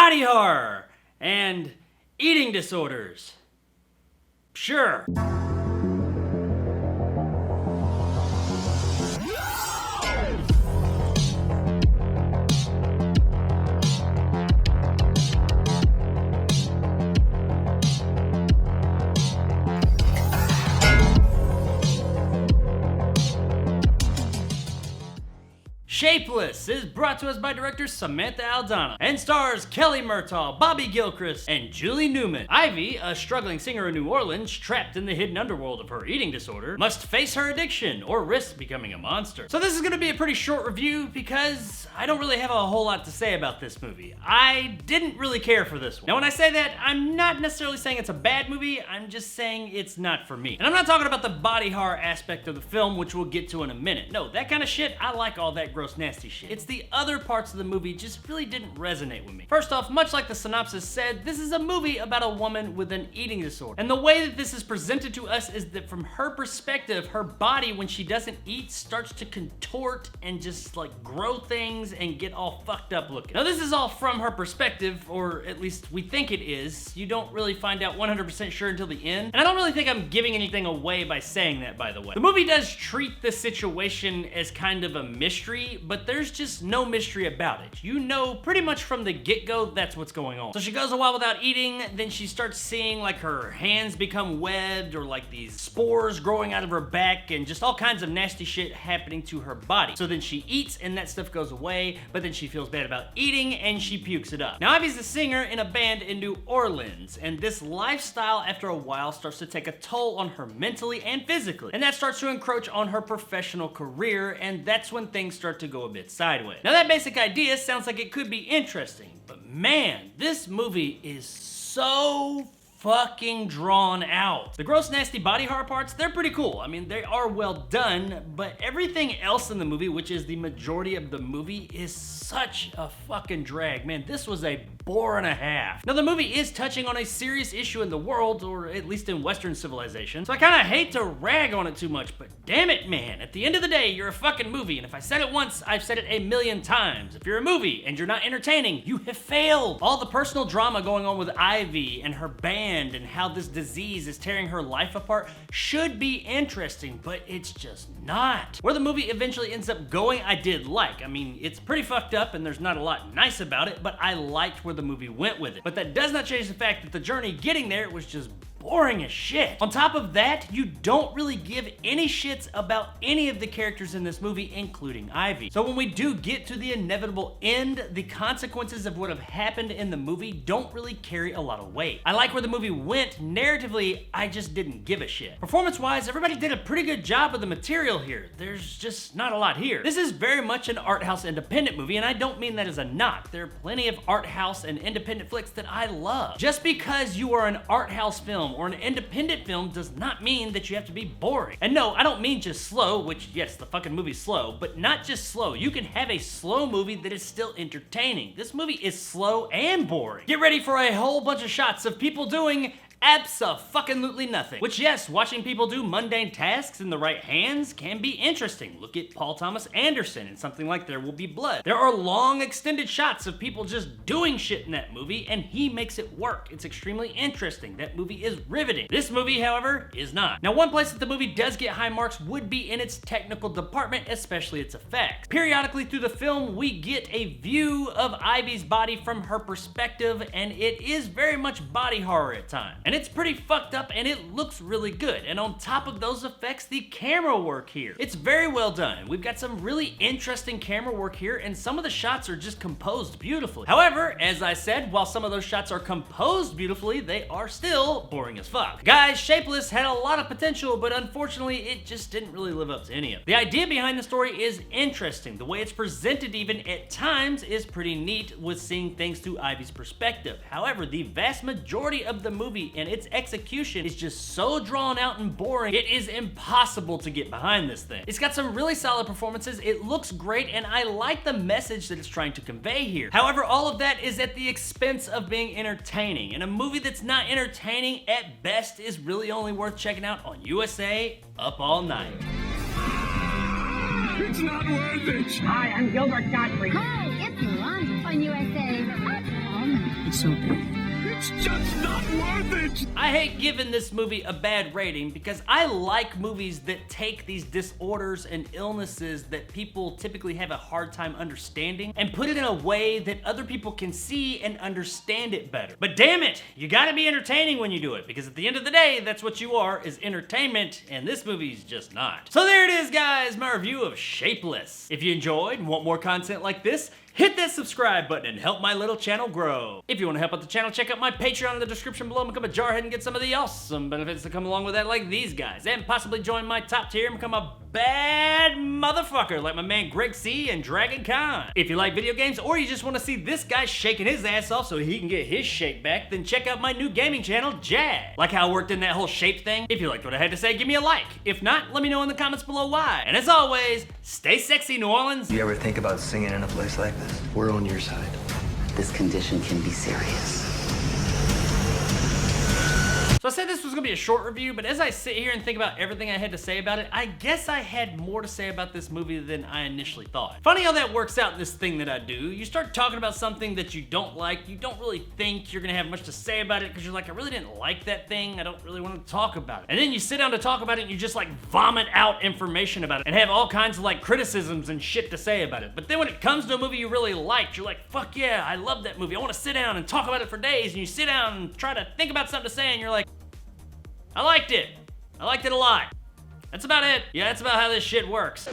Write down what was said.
body horror and eating disorders. Sure. Shapeless is brought to us by director Samantha Aldana and stars Kelly Murtaugh, Bobby Gilchrist, and Julie Newman. Ivy, a struggling singer in New Orleans trapped in the hidden underworld of her eating disorder, must face her addiction or risk becoming a monster. So this is going to be a pretty short review because I don't really have a whole lot to say about this movie. I didn't really care for this one. Now when I say that, I'm not necessarily saying it's a bad movie, I'm just saying it's not for me. And I'm not talking about the body horror aspect of the film, which we'll get to in a minute. No, that kind of shit, I like all that gross nasty shit. It's the other parts of the movie just really didn't resonate with me. First off, much like the synopsis said, this is a movie about a woman with an eating disorder. And the way that this is presented to us is that from her perspective, her body, when she doesn't eat, starts to contort and just like grow things and get all fucked up looking. Now this is all from her perspective, or at least we think it is. You don't really find out 100% sure until the end. And I don't really think I'm giving anything away by saying that, by the way. The movie does treat the situation as kind of a mystery, but there's just no mystery about it. You know pretty much from the get-go that's what's going on. So she goes a while without eating, then she starts seeing like her hands become webbed or like these spores growing out of her back and just all kinds of nasty shit happening to her body. So then she eats and that stuff goes away, but then she feels bad about eating and she pukes it up. Now Ivy's a singer in a band in New Orleans, and this lifestyle after a while starts to take a toll on her mentally and physically. And that starts to encroach on her professional career, and that's when things start to go a bit sideways. Now that basic idea sounds like it could be interesting, but man, this movie is so fucking drawn out. The gross nasty body horror parts, they're pretty cool. I mean, they are well done, but everything else in the movie, which is the majority of the movie, is such a fucking drag. Man, this was a bore and a half. Now the movie is touching on a serious issue in the world, or at least in Western civilization, so I kind of hate to rag on it too much, but damn it, man. At the end of the day, you're a fucking movie, and if I said it once, I've said it a million times. If you're a movie and you're not entertaining, you have failed. All the personal drama going on with Ivy and her band and how this disease is tearing her life apart should be interesting, but it's just not. Where the movie eventually ends up going, I did like. I mean, it's pretty fucked up and there's not a lot nice about it, but I liked where the movie went with it. But that does not change the fact that the journey getting there was just boring as shit. On top of that, you don't really give any shits about any of the characters in this movie, including Ivy. So when we do get to the inevitable end, the consequences of what have happened in the movie don't really carry a lot of weight. I like where the movie went. Narratively, I just didn't give a shit. Performance-wise, everybody did a pretty good job with the material here. There's just not a lot here. This is very much an art house independent movie, and I don't mean that as a knock. There are plenty of art house and independent flicks that I love. Just because you are an art house film or an independent film does not mean that you have to be boring. And no, I don't mean just slow, which yes, the fucking movie's slow, but not just slow. You can have a slow movie that is still entertaining. This movie is slow and boring. Get ready for a whole bunch of shots of people doing abso-fucking-lutely nothing. Which yes, watching people do mundane tasks in the right hands can be interesting. Look at Paul Thomas Anderson in something like There Will Be Blood. There are long extended shots of people just doing shit in that movie and he makes it work. It's extremely interesting. That movie is riveting. This movie, however, is not. Now one place that the movie does get high marks would be in its technical department, especially its effects. Periodically through the film, we get a view of Ivy's body from her perspective, and it is very much body horror at times. And it's pretty fucked up and it looks really good. And on top of those effects, the camera work here, it's very well done. We've got some really interesting camera work here and some of the shots are just composed beautifully. However, as I said, while some of those shots are composed beautifully, they are still boring as fuck. Guys, Shapeless had a lot of potential, but unfortunately it just didn't really live up to any of it. The idea behind the story is interesting. The way it's presented even at times is pretty neat with seeing things through Ivy's perspective. However, the vast majority of the movie and its execution is just so drawn out and boring, it is impossible to get behind this thing. It's got some really solid performances, it looks great, and I like the message that it's trying to convey here. However, all of that is at the expense of being entertaining, and a movie that's not entertaining at best is really only worth checking out on USA Up All Night. It's not worth it! Hi, I'm Gilbert Gottfried. Hi, it's Miranda on USA Up All Night. It's so big. It's just not worth it! I hate giving this movie a bad rating because I like movies that take these disorders and illnesses that people typically have a hard time understanding and put it in a way that other people can see and understand it better. But damn it, you gotta be entertaining when you do it, because at the end of the day, that's what you are, is entertainment, and this movie's just not. So there it is, guys, my review of Shapeless. If you enjoyed and want more content like this, hit that subscribe button and help my little channel grow. If you want to help out the channel, check out my Patreon in the description below and become a jarhead and get some of the awesome benefits that come along with that, like these guys, and possibly join my top tier and become a bad motherfucker like my man Greg C and Dragon Khan. If you like video games or you just want to see this guy shaking his ass off so he can get his shape back, then check out my new gaming channel, Jag. Like how I worked in that whole shape thing? If you liked what I had to say, give me a like. If not, let me know in the comments below why. And as always, stay sexy, New Orleans. Do you ever think about singing in a place like this? We're on your side. This condition can be serious. So I said this was gonna be a short review, but as I sit here and think about everything I had to say about it, I guess I had more to say about this movie than I initially thought. Funny how that works out in this thing that I do. You start talking about something that you don't like, you don't really think you're gonna have much to say about it because you're like, I really didn't like that thing, I don't really want to talk about it. And then you sit down to talk about it and you just like vomit out information about it and have all kinds of like criticisms and shit to say about it. But then when it comes to a movie you really liked, you're like, fuck yeah, I love that movie. I want to sit down and talk about it for days. And you sit down and try to think about something to say and you're like, I liked it. I liked it a lot. That's about it. Yeah, that's about how this shit works.